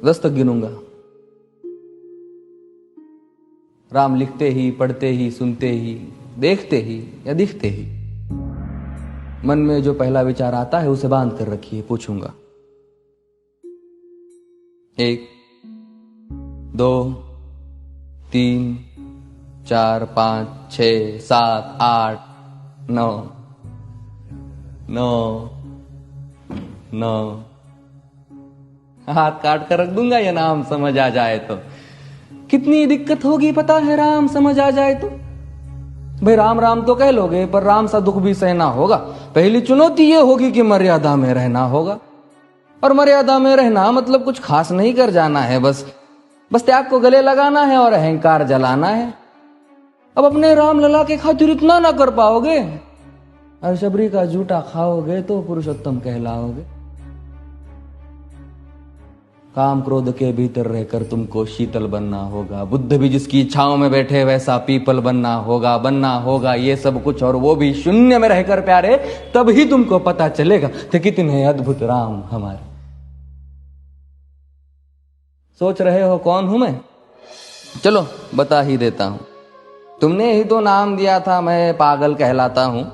10 तक गिनूंगा। राम लिखते ही, पढ़ते ही, सुनते ही, देखते ही या दिखते ही मन में जो पहला विचार आता है उसे बांध कर रखिए। पूछूंगा 1 2 3 4 5 6 7 8 9 9 9। हाथ काट कर रख दूंगा ये नाम समझ आ जाए तो। कितनी दिक्कत होगी पता है राम समझ आ जाए तो। भाई राम राम तो कह लोगे पर राम सा दुख भी सहना होगा। पहली चुनौती ये होगी कि मर्यादा में रहना होगा। और मर्यादा में रहना मतलब कुछ खास नहीं कर जाना है, बस त्याग को गले लगाना है और अहंकार जलाना है। अब अपने राम लला के खातिर इतना ना कर पाओगे और शबरी का जूठा खाओगे तो पुरुषोत्तम कहलाओगे। काम क्रोध के भीतर रहकर तुमको शीतल बनना होगा। बुद्ध भी जिसकी इच्छाओं में बैठे वैसा पीपल बनना होगा ये सब कुछ, और वो भी शून्य में रहकर प्यारे। तब ही तुमको पता चलेगा कि कितने अद्भुत राम हमारे। सोच रहे हो कौन हूं मैं? चलो बता ही देता हूं। तुमने ही तो नाम दिया था मैं पागल कहलाता हूं।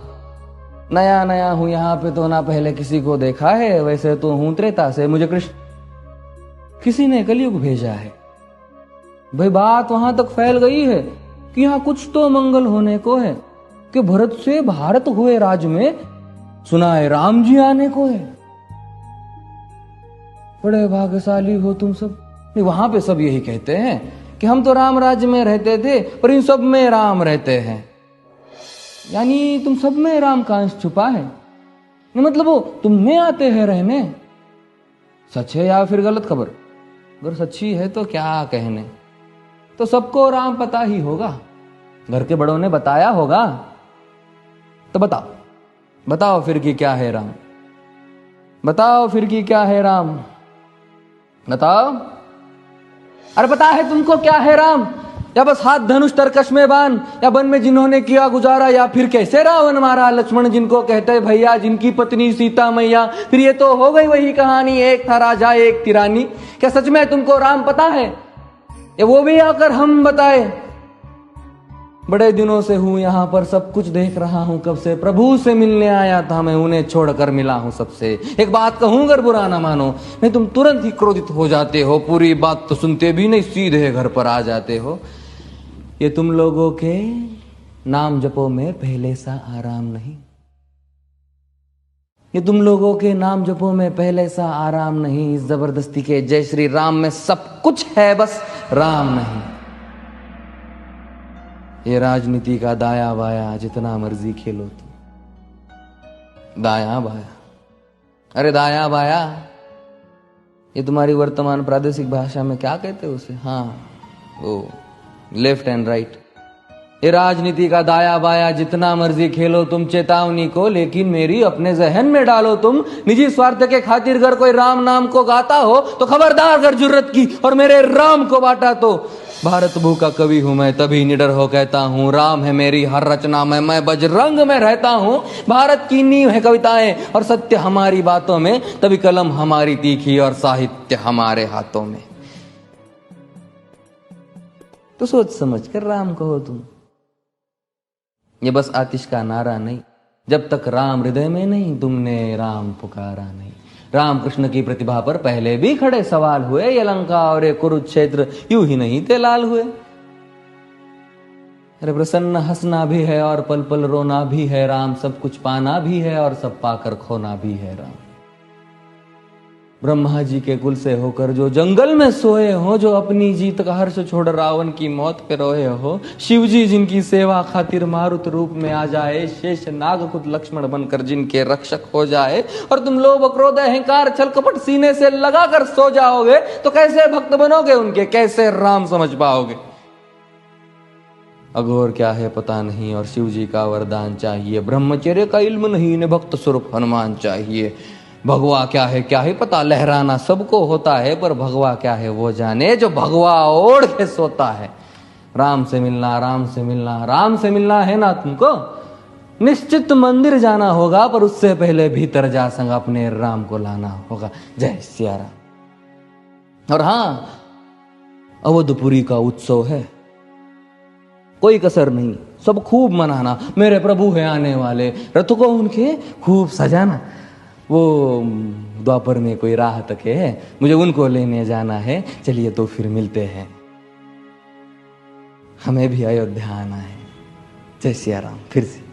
नया नया हूं यहां पे तो ना पहले किसी को देखा है। वैसे तो हूं त्रेता से, मुझे कृष्ण किसी ने कलयुग भेजा है। भाई बात वहां तक फैल गई है कि यहां कुछ तो मंगल होने को है कि भरत से भारत हुए राज में सुना है राम जी आने को है। बड़े भाग्यशाली हो तुम सब। वहां पे सब यही कहते हैं कि हम तो राम राज्य में रहते थे पर इन सब में राम रहते हैं। यानी तुम सब में राम का अंश छुपा है। मतलब वो तुम में आते हैं रहने। सच है या फिर गलत खबर? अगर सच्ची है तो क्या कहने। तो सबको राम पता ही होगा, घर के बड़ों ने बताया होगा। तो बताओ फिर कि क्या है राम। बताओ फिर कि क्या है राम। बताओ। अरे पता है तुमको क्या है राम? या बस हाथ धनुष तरकश में बांध, या वन में जिन्होंने किया गुजारा, या फिर कैसे रावण मारा लक्ष्मण जिनको कहते भैया, जिनकी पत्नी सीता मैया। फिर ये तो हो गई वही कहानी, एक था राजा एक थी रानी। क्या सच में तुमको राम पता है? या वो भी आकर हम बताए? बड़े दिनों से हूं यहां पर, सब कुछ देख रहा हूं कब से। प्रभु से मिलने आया था मैं, उन्हें छोड़कर मिला हूं सबसे। एक बात कहूं अगर बुरा ना मानो, नहीं तुम तुरंत ही क्रोधित हो जाते हो। पूरी बात तो सुनते भी नहीं, सीधे घर पर आ जाते हो। ये तुम लोगों के नाम जपो में पहले सा आराम नहीं। ये तुम लोगों के नाम जपो में पहले सा आराम नहीं। इस जबरदस्ती के जय श्री राम में सब कुछ है, बस राम नहीं। ये राजनीति का दाया बाया जितना मर्जी खेलो तुम। दाया बाया, अरे दाया बाया ये तुम्हारी वर्तमान प्रादेशिक भाषा में क्या कहते हो उसे? हाँ वो लेफ्ट एंड राइट। ये राजनीति का दाया बाया जितना मर्जी खेलो तुम चेतावनी को, लेकिन मेरी अपने जहन में डालो तुम। निजी स्वार्थ के खातिर अगर कोई राम नाम को गाता हो तो खबरदार अगर जुर्रत की और मेरे राम को बांटा तो। भारत भू का कवि हूं मैं, तभी निडर हो कहता हूं राम है मेरी हर रचना में। मैं बजरंग में रहता हूं, भारत की नींव है कविताएं और सत्य हमारी बातों में। तभी कलम हमारी तीखी और साहित्य हमारे हाथों में। तो सोच समझ कर राम कहो तुम। ये बस आतिश का नारा नहीं, जब तक राम हृदय में नहीं तुमने राम पुकारा नहीं। राम कृष्ण की प्रतिभा पर पहले भी खड़े सवाल हुए। ये लंका और ये कुरुक्षेत्र यूं ही नहीं थे लाल हुए। अरे प्रसन्न हंसना भी है और पल पल रोना भी है राम। सब कुछ पाना भी है और सब पाकर खोना भी है राम। ब्रह्मा जी के कुल से होकर जो जंगल में सोए हो, जो अपनी जीत का हर्ष छोड़ रावण की मौत पे रोए हो। शिव जी जिनकी सेवा खातिर मारुत रूप में आ जाए। शेष नाग खुद लक्ष्मण बनकर जिनके रक्षक हो जाए। और तुम लोभ क्रोध अहंकार छल कपट सीने से लगा कर सो जाओगे तो कैसे भक्त बनोगे उनके, कैसे राम समझ पाओगे? अघोर क्या है पता नहीं और शिव जी का वरदान चाहिए। ब्रह्मचर्य का इल्म नहीं, इन्हें भक्त स्वरूप हनुमान चाहिए। भगवा क्या है पता, लहराना सबको होता है पर भगवा क्या है वो जाने जो भगवा ओढ़ के सोता है। राम से मिलना, राम से मिलना, राम से मिलना है ना तुमको? निश्चित मंदिर जाना होगा पर उससे पहले भीतर जा संग अपने राम को लाना होगा। जय सिया राम। और हाँ, अवधपुरी का उत्सव है, कोई कसर नहीं, सब खूब मनाना। मेरे प्रभु है आने वाले, रथ को उनके खूब सजाना। वो द्वापर में कोई राह तक है, मुझे उनको लेने जाना है। चलिए तो फिर मिलते हैं, हमें भी अयोध्या आना है। जय सिया राम। फिर से